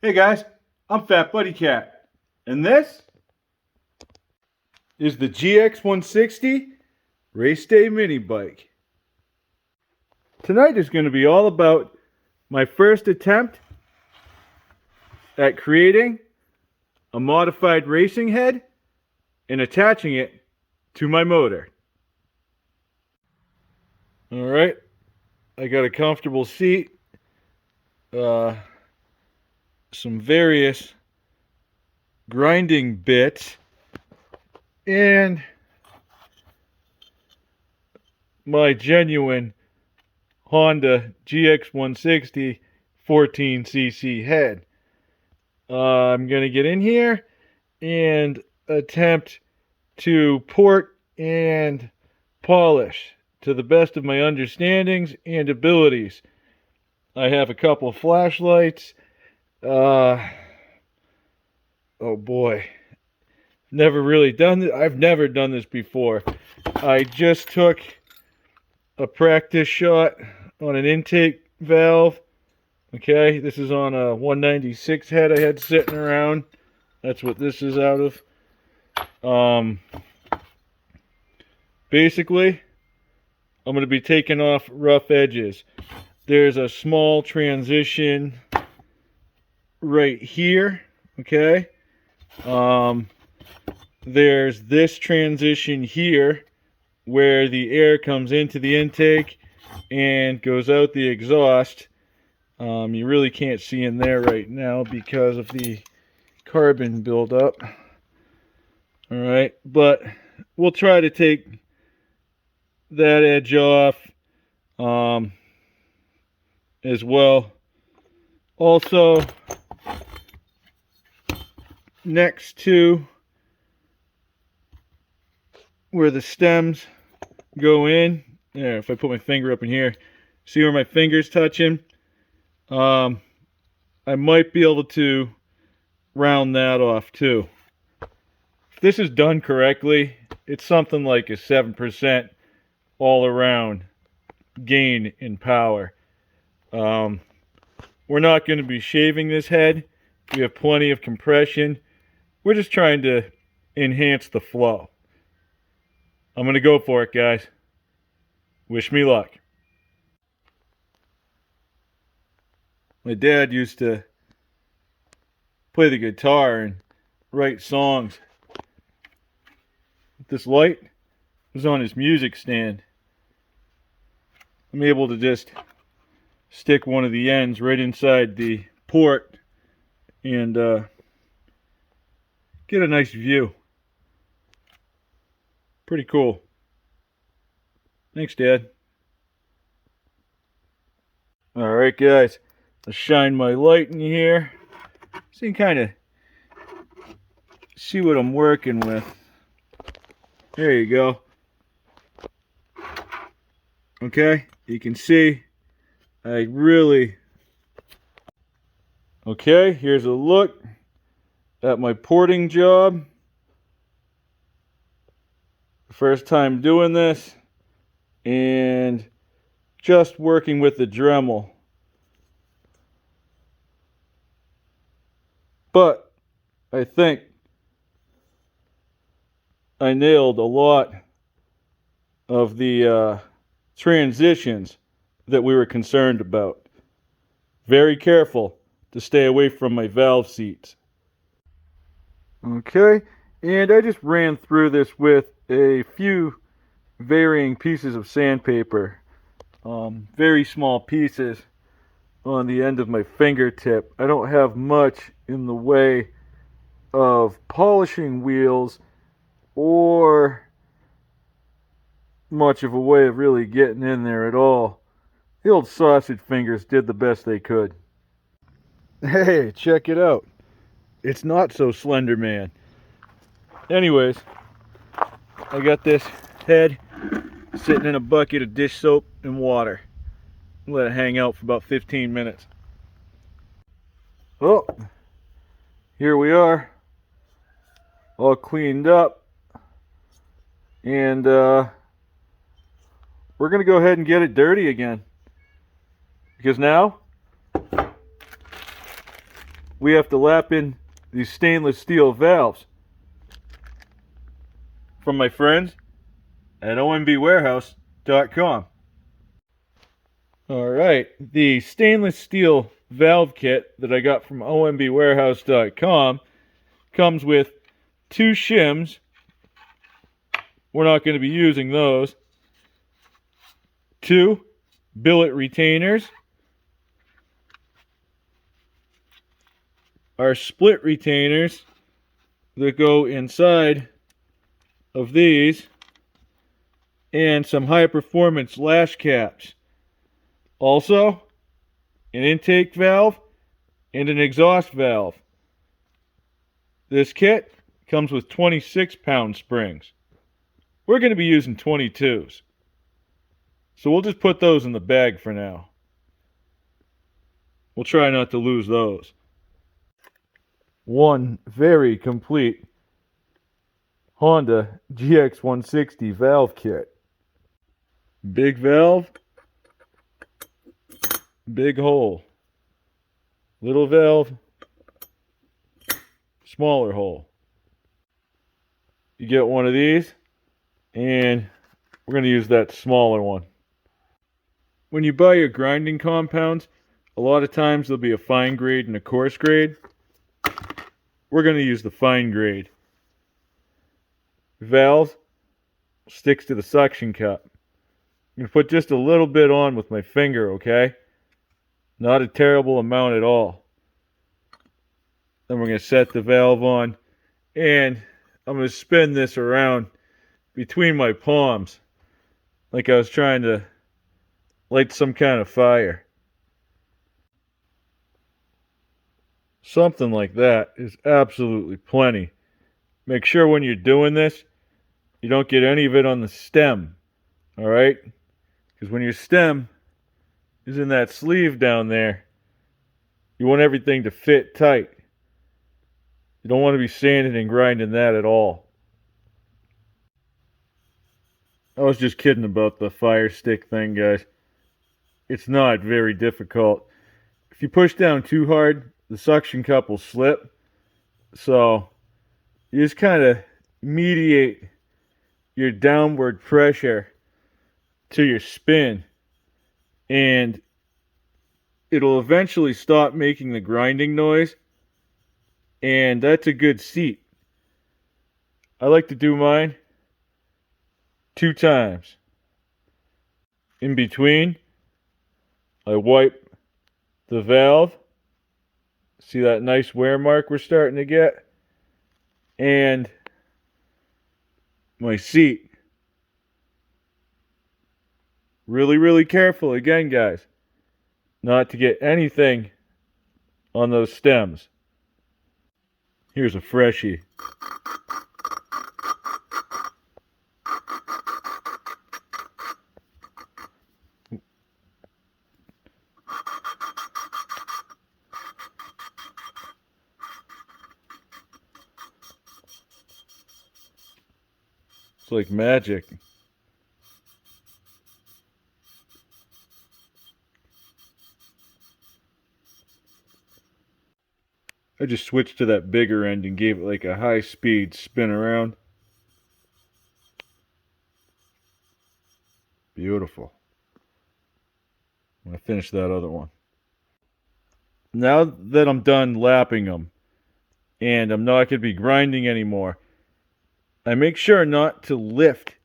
Hey guys, I'm Fat Buddy Cat, and this is the Gx160 Race Day Mini Bike. Tonight is going to be all about my first attempt at creating a modified racing head and attaching it to my motor. Alright, I got a comfortable seat, some various grinding bits, and my genuine Honda Gx160 14cc head. I'm going to get in here and attempt to port and polish to the best of my understandings and abilities. I have a couple of flashlights. Oh boy. Never really done this. I've never done this before. I just took a practice shot on an intake valve. Okay, this is on a 196 head I had sitting around. That's what this is out of. Basically, I'm going to be taking off rough edges. There's a small transition right here. Okay. There's this transition here where the air comes into the intake and goes out the exhaust. You really can't see in there right now because of the carbon buildup. Alright, but we'll try to take that edge off as well. Also, next to where the stems go in, there, if I put my finger up in here, see where my finger's touching? I might be able to round that off too. If this is done correctly, it's something like a 7% all around gain in power. We're not going to be shaving this head. We have plenty of compression. We're just trying to enhance the flow. I'm going to go for it, guys. Wish me luck. My dad used to play the guitar and write songs. This light was on his music stand. I'm able to just stick one of the ends right inside the port and get a nice view. Pretty cool. Thanks, Dad. Alright, guys. I'll shine my light in here so you can kind of see what I'm working with. There you go. Okay, you can see I really... Okay, here's a look at my porting job. First time doing this, and just working with the Dremel. But I think I nailed a lot of the transitions that we were concerned about. Very careful to stay away from my valve seats. Okay, and I just ran through this with a few varying pieces of sandpaper. Very small pieces on the end of my fingertip. I don't have much in the way of polishing wheels or much of a way of really getting in there at all. The old sausage fingers did the best they could. Hey, check it out. It's not so slender, man. Anyways, I got this head sitting in a bucket of dish soap and water. Let it hang out for about 15 minutes. Well, here we are, all cleaned up, and we're gonna go ahead and get it dirty again, because now we have to lap in these stainless steel valves from my friends at ombwarehouse.com. Alright, the stainless steel valve kit that I got from ombwarehouse.com comes with 2 shims. We're not going to be using those. 2 billet retainers. Our split retainers that go inside of these, and some high performance lash caps. Also, an intake valve and an exhaust valve. This kit comes with 26-pound springs. We're going to be using 22s. So we'll just put those in the bag for now. We'll try not to lose those. One very complete Honda Gx160 valve kit. Big valve, big hole. Little valve, smaller hole. You get one of these, and we're going to use that smaller one. When you buy your grinding compounds, a lot of times there'll be a fine grade and a coarse grade. We're going to use the fine grade. Valve sticks to the suction cup. I'm going to put just a little bit on with my finger, okay? Not a terrible amount at all. Then we're going to set the valve on, and I'm going to spin this around between my palms like I was trying to light some kind of fire. Something like that is absolutely plenty. Make sure when you're doing this, you don't get any of it on the stem. Alright? Because when your stem is in that sleeve down there, you want everything to fit tight. You don't want to be sanding and grinding that at all. I was just kidding about the fire stick thing, guys. It's not very difficult. If you push down too hard, the suction cup will slip. So you just kind of mediate your downward pressure to your spin, and it'll eventually stop making the grinding noise, and that's a good seat. I like to do mine 2 times. In between, I wipe the valve. See that nice wear mark we're starting to get? And my seat. Really, really careful again, guys, not to get anything on those stems. Here's a freshie. It's like magic. I just switched to that bigger end and gave it like a high speed spin around. Beautiful. I'm going to finish that other one. Now that I'm done lapping them and I'm not going to be grinding anymore, I make sure not to lift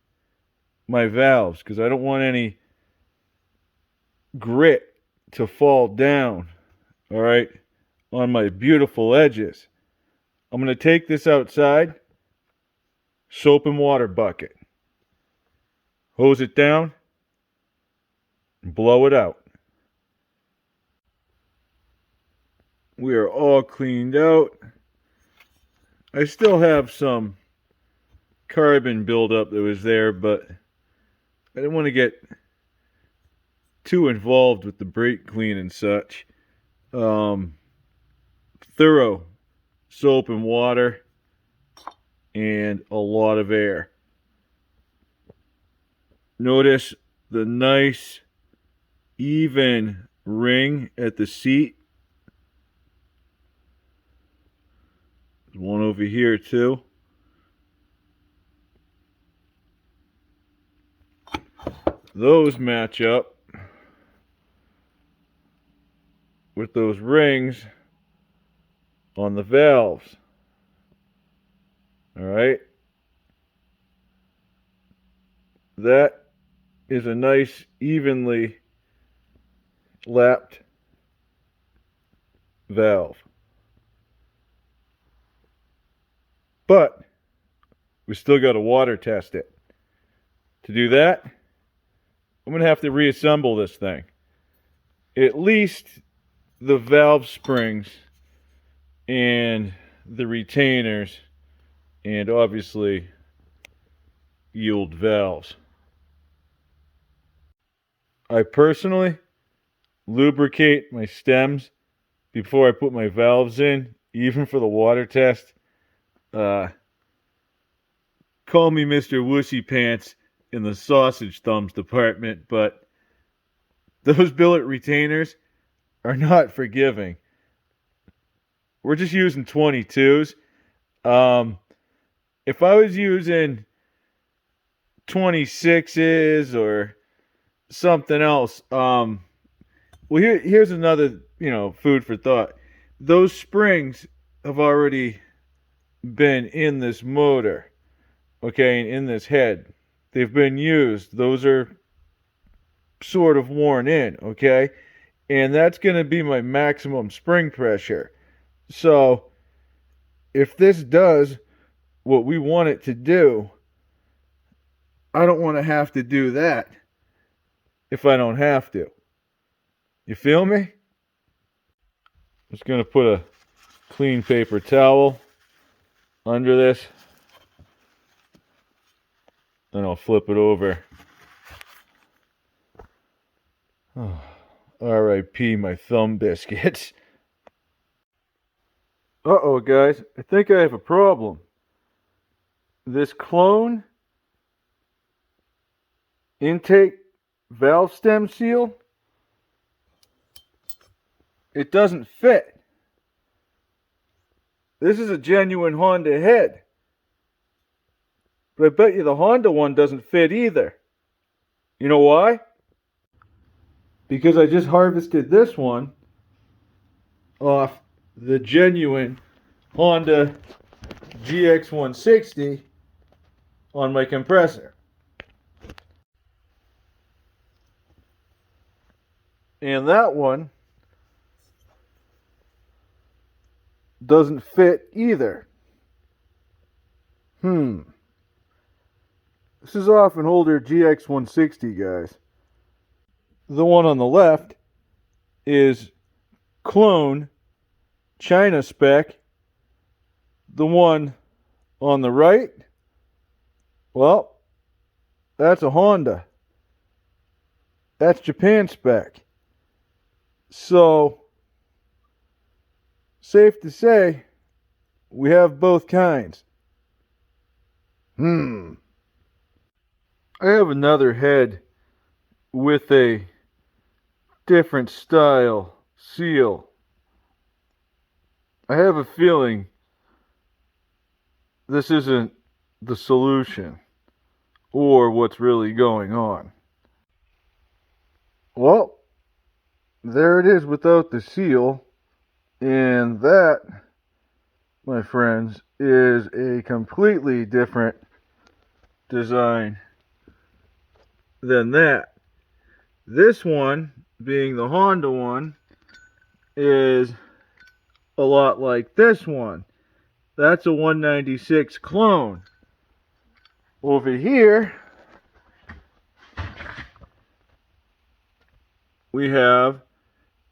my valves because I don't want any grit to fall down, all right, on my beautiful edges. I'm going to take this outside, soap and water bucket, hose it down, and blow it out. We are all cleaned out. I still have some carbon buildup that was there, but I didn't want to get too involved with the brake clean and such. Thorough soap and water and a lot of air. Notice the nice even ring at the seat. There's one over here too. Those match up with those rings on the valves. All right. That is a nice, evenly lapped valve. But we still got to water test it. To do that, I'm going to have to reassemble this thing. At least the valve springs and the retainers, and obviously yield valves. I personally lubricate my stems before I put my valves in, even for the water test. Call me Mr. Wussy Pants in the sausage thumbs department, but those billet retainers are not forgiving. We're just using 22s. If I was using 26s or something else, well, here's another, food for thought. Those springs have already been in this motor, okay, and in this head. They've been used. Those are sort of worn in, okay? And that's going to be my maximum spring pressure. So, if this does what we want it to do, I don't want to have to do that if I don't have to. You feel me? Just going to put a clean paper towel under this. Then I'll flip it over. Oh, R.I.P. my thumb biscuits. Uh-oh, guys. I think I have a problem. This clone intake valve stem seal, it doesn't fit. This is a genuine Honda head. But I bet you the Honda one doesn't fit either. You know why? Because I just harvested this one off the genuine Honda Gx160 on my compressor. And that one doesn't fit either. This is off an older Gx160, guys. The one on the left is clone China spec. The one on the right, well, that's a Honda. That's Japan spec. So, safe to say, we have both kinds. I have another head with a different style seal. I have a feeling this isn't the solution or what's really going on. Well, there it is without the seal, and that, my friends, is a completely different design than that. This one, being the Honda one, is a lot like this one. That's a 196 clone. Over here, we have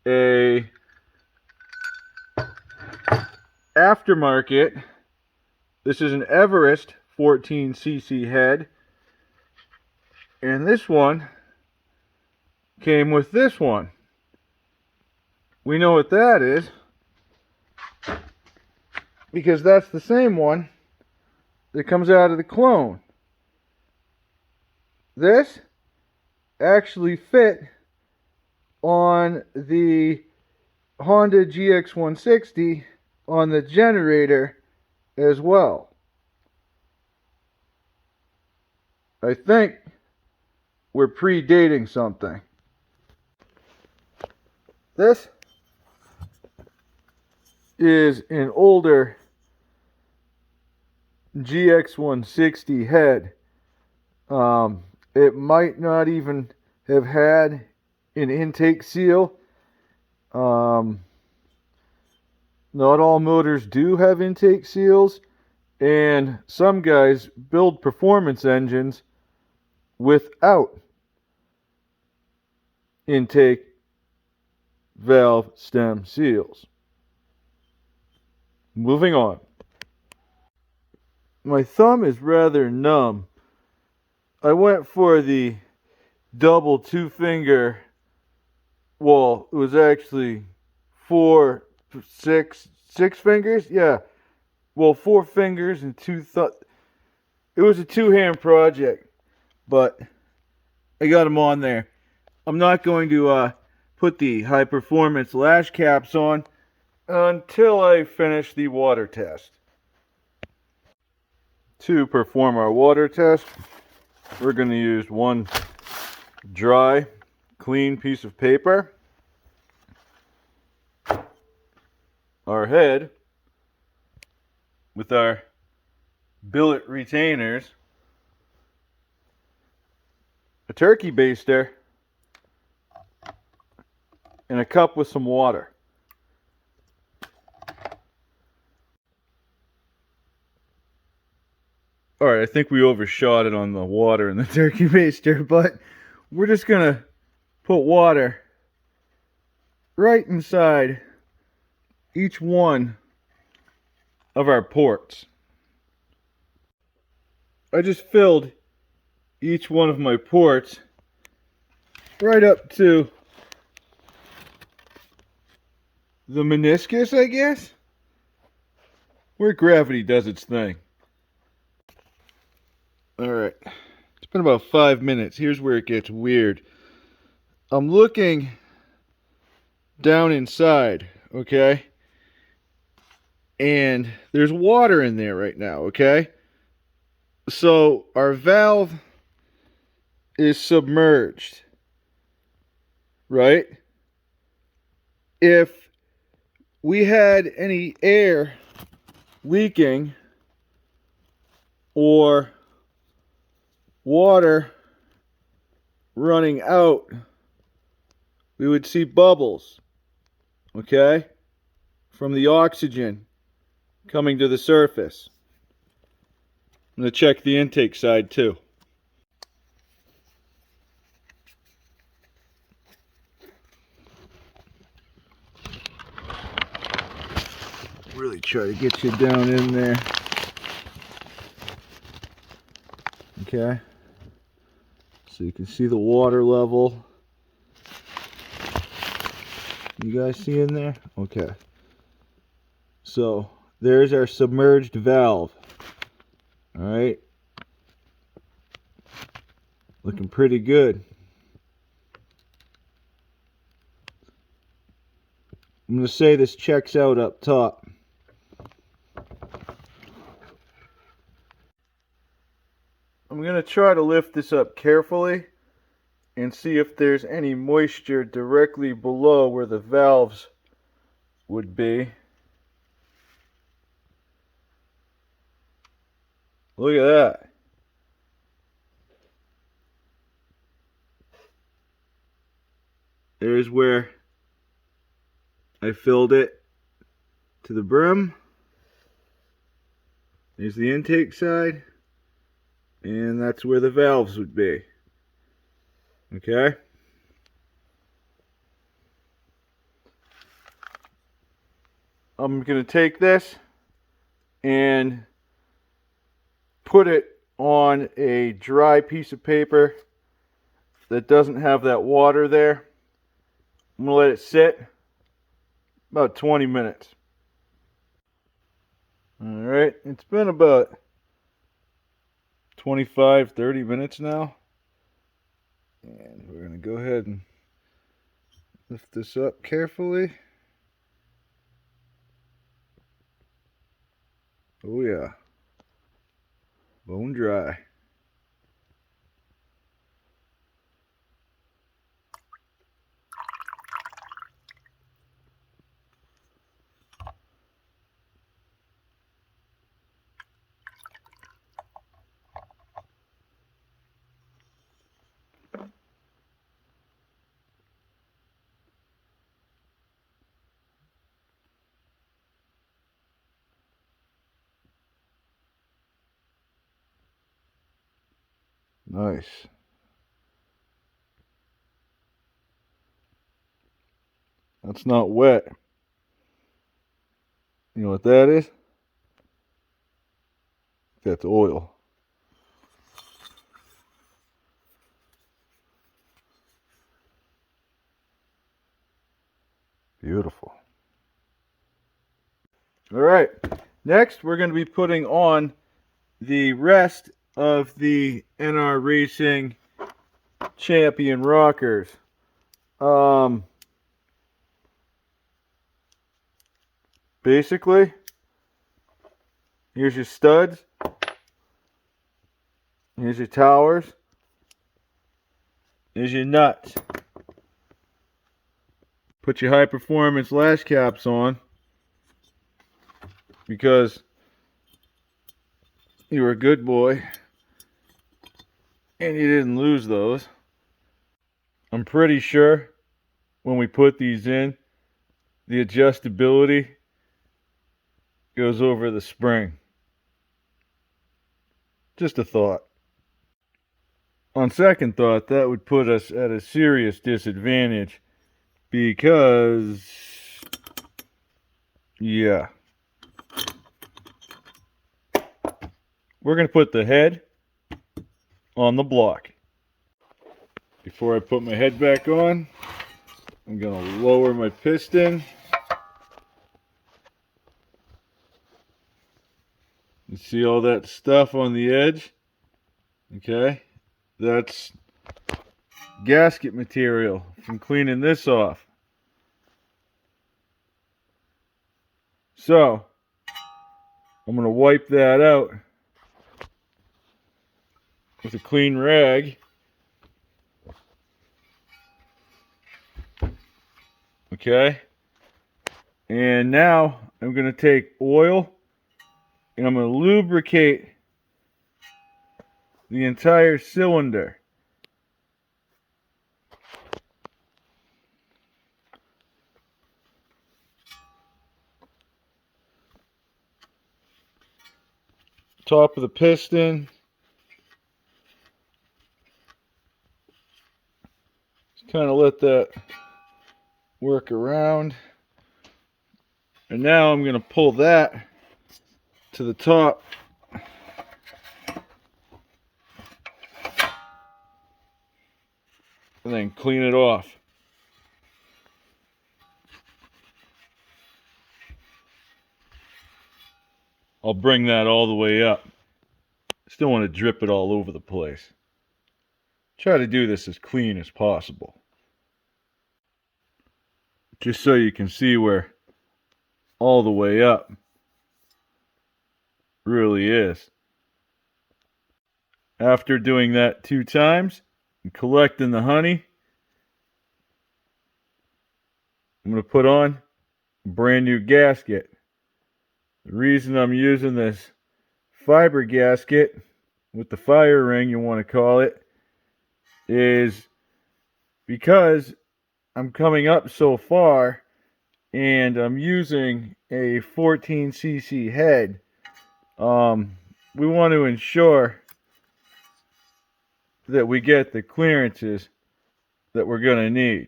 a aftermarket. This is an Everest 14cc head. And this one came with this one. We know what that is, because that's the same one that comes out of the clone. This actually fit on the Honda GX160 on the generator as well. I think we're predating something. This is an older Gx160 head. It might not even have had an intake seal. Not all motors do have intake seals, and some guys build performance engines without intake valve stem seals. Moving on. My thumb is rather numb. I went for the double two-finger. Well, it was actually six fingers. Yeah. Well, 4 fingers and 2 It was a 2-hand project, but I got them on there. I'm not going to put the high performance lash caps on until I finish the water test. To perform our water test, we're going to use one dry, clean piece of paper, our head with our billet retainers, a turkey baster, and a cup with some water. Alright, I think we overshot it on the water in the turkey baster, but we're just gonna put water right inside each one of our ports. I just filled each one of my ports right up to the meniscus, I guess, where gravity does its thing. Alright, it's been about 5 minutes. Here's where it gets weird. I'm looking down inside, okay? And there's water in there right now, okay? So our valve is submerged, right? If we had any air leaking or water running out, we would see bubbles, okay, from the oxygen coming to the surface. I'm going to check the intake side too. Really try to get you down in there. Okay. So you can see the water level. You guys see in there? Okay. So there's our submerged valve. Alright. Looking pretty good. I'm going to say this checks out up top. I'm going to try to lift this up carefully and see if there's any moisture directly below where the valves would be. Look at that. There's where I filled it to the brim. There's the intake side. And that's where the valves would be. Okay? I'm going to take this and put it on a dry piece of paper that doesn't have that water there. I'm going to let it sit about 20 minutes. Alright, it's been about 25-30 minutes now, and we're going to go ahead and lift this up carefully. Oh yeah. Bone dry. Nice. That's not wet. You know what that is? That's oil. Beautiful. All right. Next, we're going to be putting on the rest of the NR Racing Champion rockers. Basically, here's your studs. Here's your towers. Here's your nuts. Put your high performance lash caps on because you were a good boy and you didn't lose those. I'm pretty sure when we put these in, the adjustability goes over the spring. Just a thought. On second thought, that would put us at a serious disadvantage because, yeah, we're going to put the head on the block. Before I put my head back on, I'm going to lower my piston. You see all that stuff on the edge? Okay, that's gasket material from cleaning this off. So, I'm going to wipe that out with a clean rag. Okay, and now I'm going to take oil and I'm going to lubricate the entire cylinder. Top of the piston. Just kind of let that work around. And now I'm going to pull that to the top. And then clean it off. I'll bring that all the way up. Still want to drip it all over the place. Try to do this as clean as possible. Just so you can see where all the way up really is. After doing that 2 times and collecting the honey, I'm going to put on a brand new gasket. The reason I'm using this fiber gasket with the fire ring, you want to call it, is because I'm coming up so far and I'm using a 14cc head. We want to ensure that we get the clearances that we're going to need.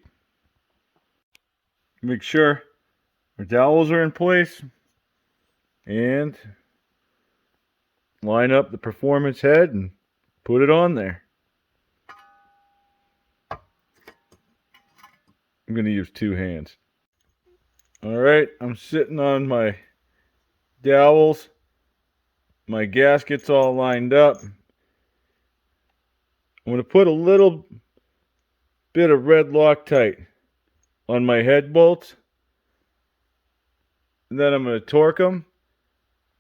Make sure our dowels are in place and line up the performance head and put it on there. I'm going to use 2 hands. Alright, I'm sitting on my dowels. My gasket's all lined up. I'm going to put a little bit of red Loctite on my head bolts. And then I'm going to torque them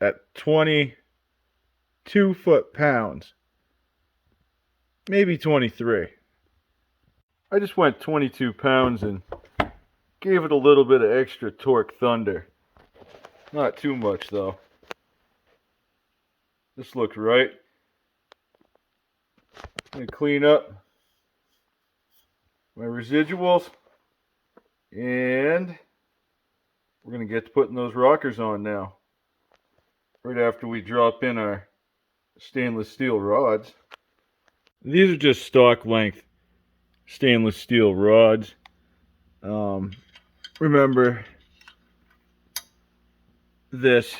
at 22 foot-pounds. Maybe 23. I just went 22 pounds and gave it a little bit of extra torque thunder. Not too much though. This looks right. I'm going to clean up my residuals and we're going to get to putting those rockers on now. Right after we drop in our stainless steel rods. These are just stock length stainless steel rods. Remember, this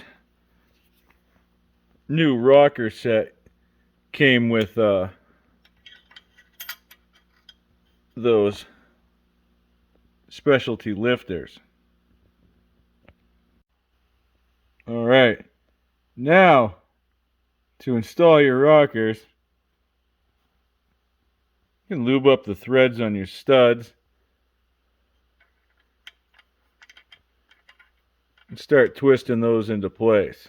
new rocker set came with those specialty lifters. Alright, now to install your rockers, you can lube up the threads on your studs and start twisting those into place.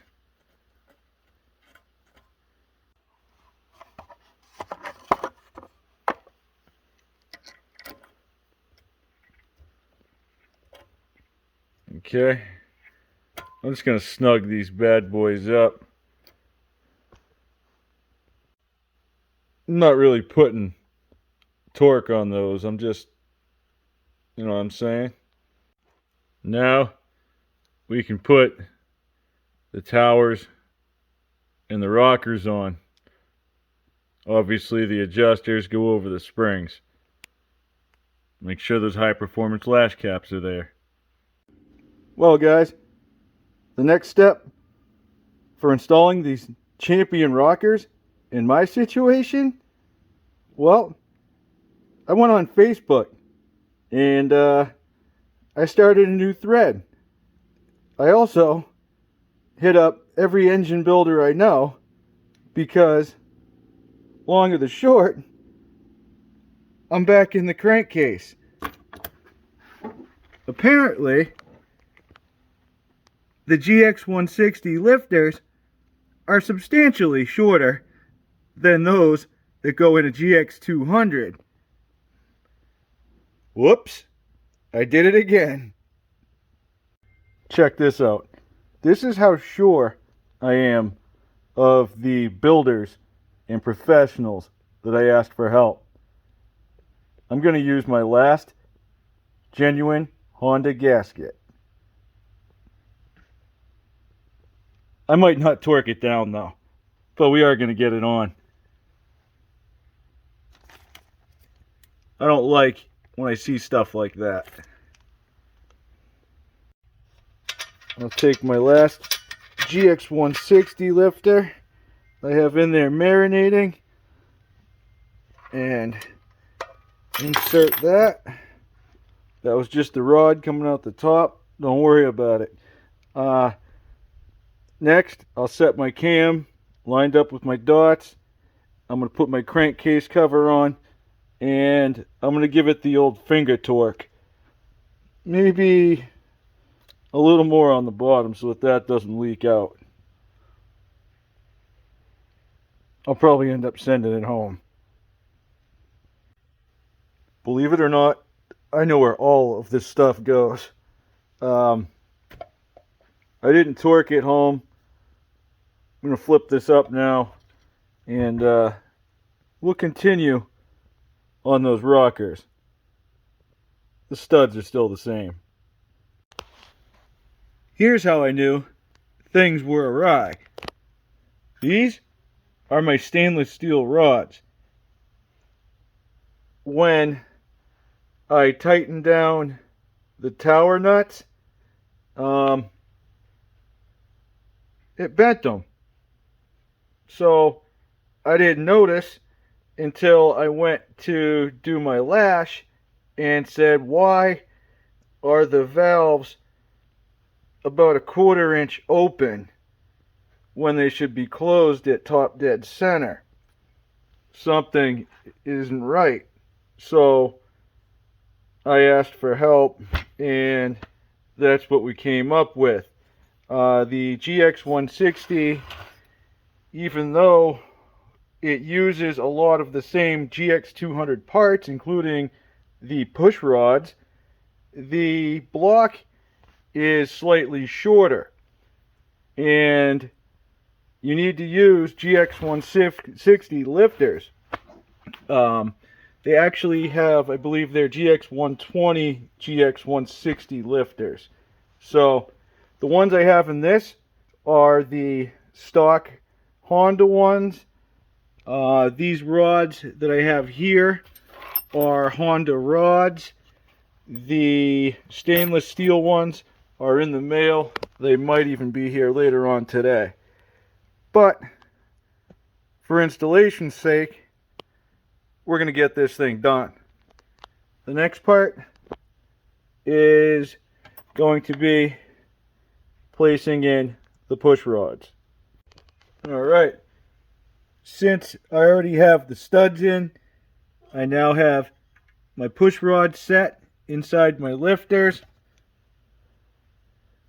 Okay, I'm just going to snug these bad boys up. I'm not really putting torque on those, I'm just, you know what I'm saying? Now we can put the towers and the rockers on. Obviously the adjusters go over the springs. Make sure those high performance lash caps are there. Well guys, the next step for installing these Champion rockers in my situation, well, I went on Facebook and I started a new thread. I also hit up every engine builder I know because, long of the short, I'm back in the crankcase. Apparently, the Gx160 lifters are substantially shorter than those that go in a Gx200. Whoops, I did it again. Check this out. This is how sure I am of the builders and professionals that I asked for help. I'm going to use my last genuine Honda gasket. I might not torque it down though, but we are going to get it on. I don't like when I see stuff like that. I'll take my last Gx160 lifter I have in there marinating and insert that. That was just the rod coming out the top. Don't worry about it. Next, I'll set my cam lined up with my dots. I'm going to put my crankcase cover on and I'm going to give it the old finger torque. Maybe a little more on the bottom so that doesn't leak out. I'll probably end up sending it home. Believe it or not, I know where all of this stuff goes. I didn't torque it home. I'm going to flip this up now and we'll continue on those rockers. The studs are still the same. Here's how I knew things were awry. These are my stainless steel rods. When I tightened down the tower nuts, it bent them. So I didn't notice until I went to do my lash and said, why are the valves about a 1/4 inch open when they should be closed at top dead center? Something isn't right. So I asked for help and that's what we came up with. The Gx160, even though it uses a lot of the same Gx200 parts, including the push rods, the block is slightly shorter. And you need to use Gx160 lifters. They actually have, I believe they're Gx120, Gx160 lifters. So the ones I have in this are the stock Honda ones. These rods that I have here are Honda rods. The stainless steel ones are in the mail. They might even be here later on today. But for installation's sake, we're going to get this thing done. The next part is going to be placing in the push rods. Alright, since I already have the studs in, I now have my push rod set inside my lifters.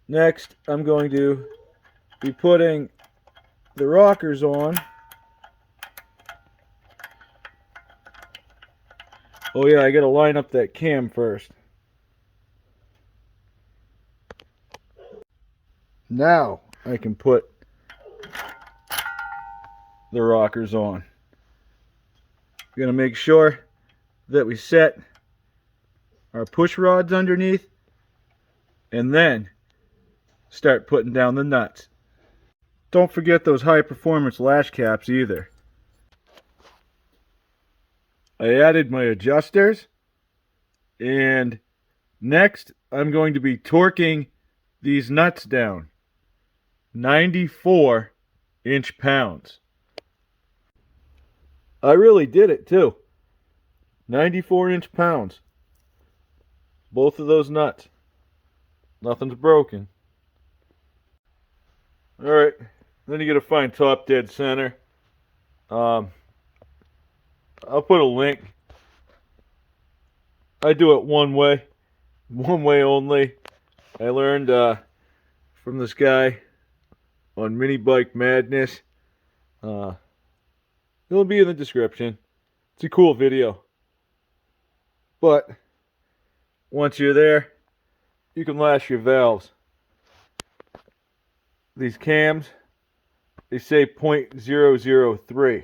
Next, I'm going to be putting the rockers on. Oh yeah, I gotta line up that cam first. Now I can put the rockers on. We're gonna make sure that we set our push rods underneath and then start putting down the nuts. Don't forget those high performance lash caps either. I added my adjusters, and next I'm going to be torquing these nuts down. 94 inch-pounds. I really did it too. 94 inch-pounds. Both of those nuts. Nothing's broken. Alright, then you gotta find top dead center. I'll put a link. I do it one way only. I learned from this guy on Mini Bike Madness. It'll be in the description. It's a cool video. But once you're there, you can lash your valves. These cams, they say 0.003.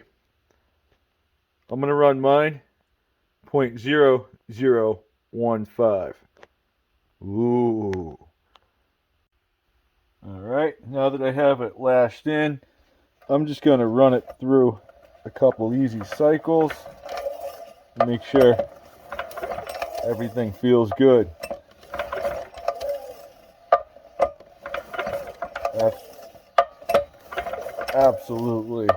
I'm going to run mine 0.0015. Ooh. Alright, now that I have it lashed in, I'm just going to run it through a couple easy cycles to make sure everything feels good. That's absolutely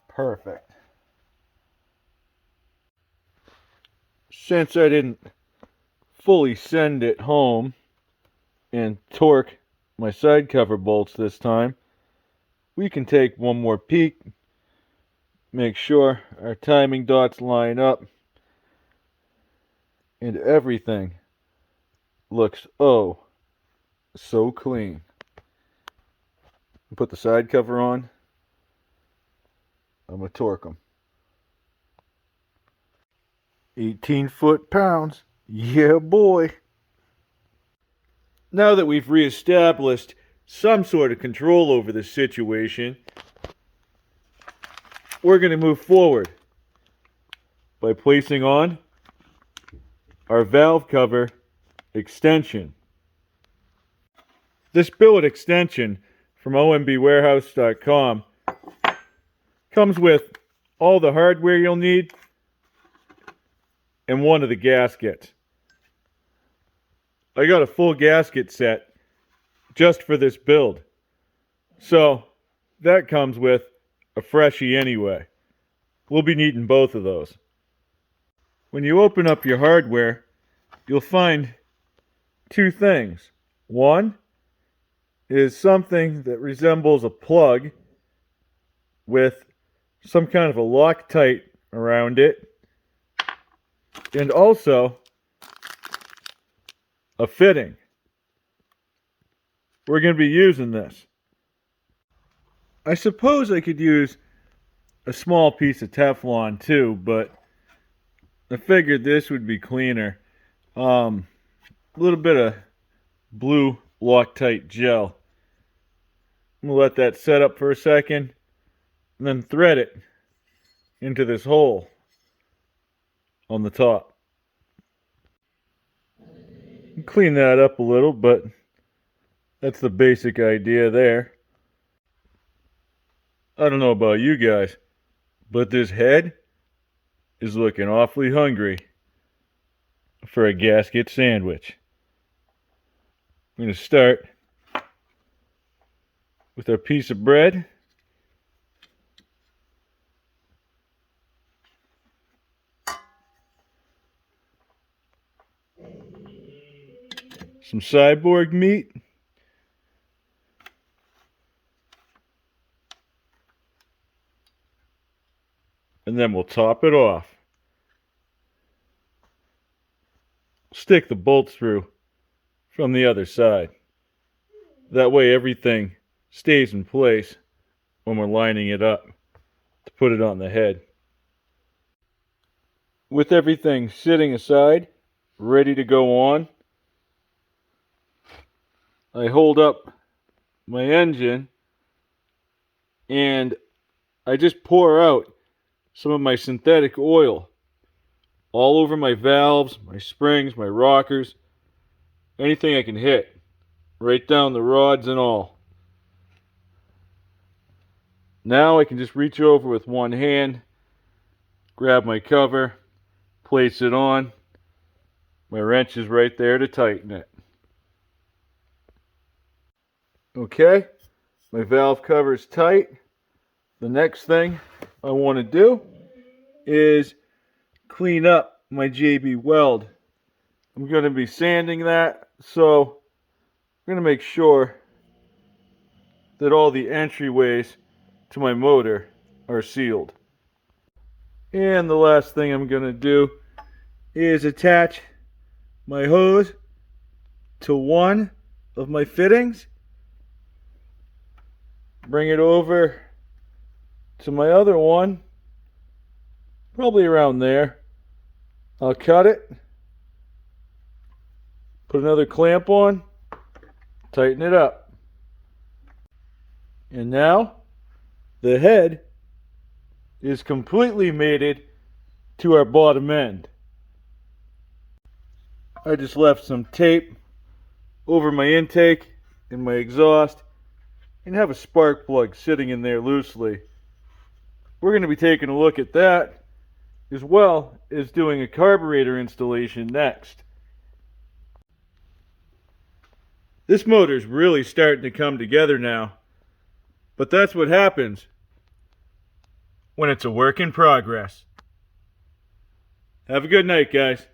perfect. Since I didn't fully send it home and torque my side cover bolts this time, we can take one more peek, make sure our timing dots line up, and everything looks oh so clean. Put the side cover on. I'm going to torque them. 18 foot-pounds. Yeah, boy. Now that we've reestablished some sort of control over the situation, we're going to move forward by placing on our valve cover extension. This billet extension from ombwarehouse.com comes with all the hardware you'll need and one of the gaskets. I got a full gasket set just for this build. So that comes with a freshie anyway. We'll be needing both of those. When you open up your hardware, you'll find two things. One is something that resembles a plug with some kind of a Loctite around it, and also a fitting. we're going to be using this. I suppose I could use a small piece of Teflon too, but I figured this would be cleaner. A little bit of blue Loctite gel. I'm going to let that set up for a second and then thread it into this hole on the top. Clean that up a little, but that's the basic idea there. I don't know about you guys, but this head is looking awfully hungry for a gasket sandwich. I'm going to start with our piece of bread. Some cyborg meat. And then we'll top it off. Stick the bolts through from the other side. That way everything stays in place when we're lining it up to put it on the head. With everything sitting aside, ready to go on, I hold up my engine and I just pour out some of my synthetic oil all over my valves, my springs, my rockers, anything I can hit, right down the rods and all. Now I can just reach over with one hand, grab my cover, place it on. My wrench is right there to tighten it. Okay, my valve cover is tight. The next thing I want to do is clean up my JB weld. I'm going to be sanding that, so I'm going to make sure that all the entryways to my motor are sealed. And the last thing I'm going to do is attach my hose to one of my fittings. Bring it over to my other one, probably around there. I'll cut it, put another clamp on, tighten it up. And now the head is completely mated to our bottom end. I just left some tape over my intake and my exhaust and have a spark plug sitting in there loosely. We're going to be taking a look at that as well as doing a carburetor installation next. This motor's really starting to come together now, but that's what happens when it's a work in progress. Have a good night, guys.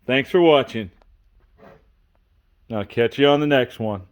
Thanks for watching. I'll catch you on the next one.